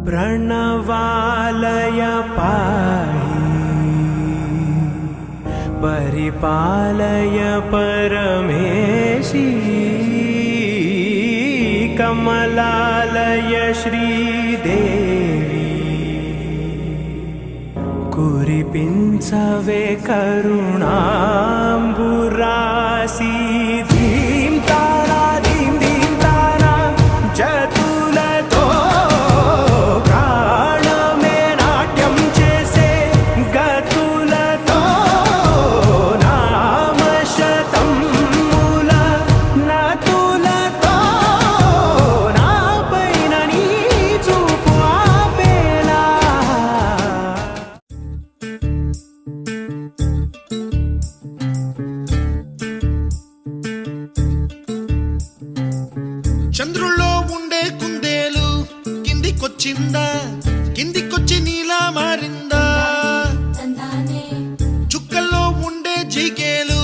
प्रणवालय पाहि परिपालय परमेशी कमलालय श्रीदेवी कुरिपिंचवे करुणांबुरासी धीम तारा धीम धीम तारा जतुलतो प्राणमे नाट्यं चेसे गतुलतो नामशतं मूल नतुलतो नापैन नी చూపు ఆపేలా చంద్రుల్లో ఉండే కుందేలు కిందికొచ్చిందా, కిందికొచ్చి నీలా మారిందా? చుక్కల్లో ఉండే జిగేలు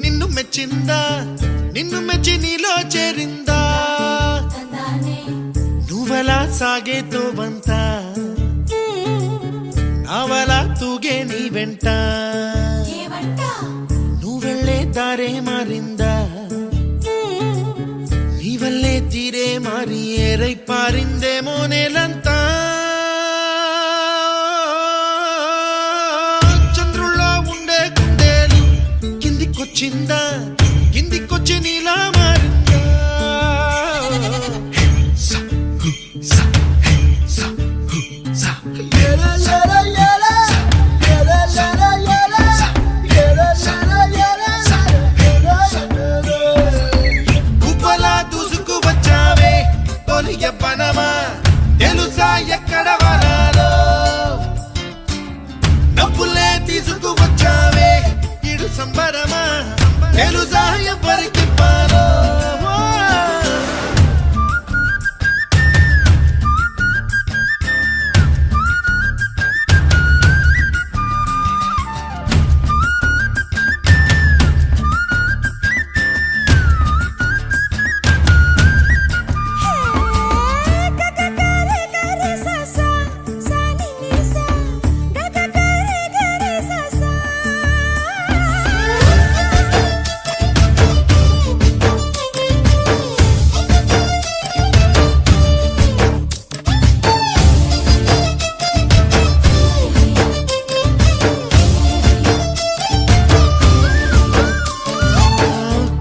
నిన్ను మెచ్చిందా, నిన్ను మెచ్చి నీలో చేరిందా? నువ్వలా సాగే తోవంత నావలా తూగే నీ వెంట, నువ్వెళ్ళే దారే మారిందా? నీవల్లే తీరే మారి ఏరై పారిందేమో నేలంతా. చంద్రుల్లో ఉండే కుందేలు కిందికొచ్చిందా, కిందికొచ్చి నీలా మారిందా? తెలుసా ఎక్కడ వనాలో నవ్వులే తీసుకువచ్చావే ఇడు సంబరమా, తెలుసా ఎవరికి పాలో?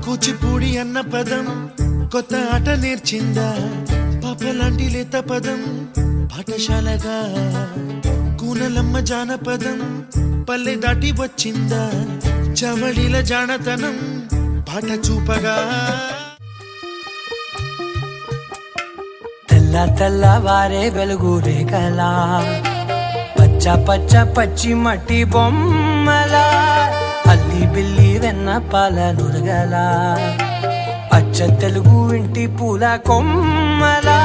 కూచిపూడి అన్న పదం కొత్త ఆట నేర్చిందా, పాపలాంటి లేత పదం పాఠశాలగా? కూనలమ్మ జానపదం పల్లె దాటి వచ్చిందా, చవళిల జానతనం పాట చూపగా? తెల్ల తెల్లవారే వెలుగు రేఖలా పచ్చ పచ్చ పచ్చి మట్టి బొమ్మలా అల్లి బిల్లి వెన్న పాల నురగలా అచ్చ తెలుగు ఇంటి పూల కొమ్మలా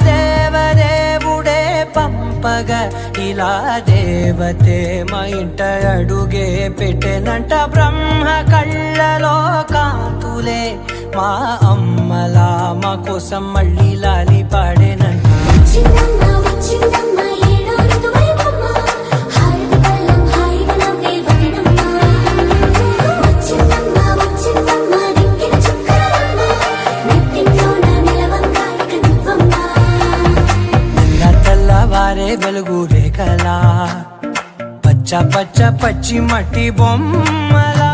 దేవదేవుడే పంపగ ఇలా దేవతే మా ఇంట అడుగే పెట్టెనంట. బ్రహ్మ కళ్ళలో కాంతులే మా అమ్మలా మా కోసం మళ్ళీ లాలి పాడేనంట. వారే వెలుగు రేఖలా పచ్చ పచ్చ పచ్చి మట్టి బొమ్మలా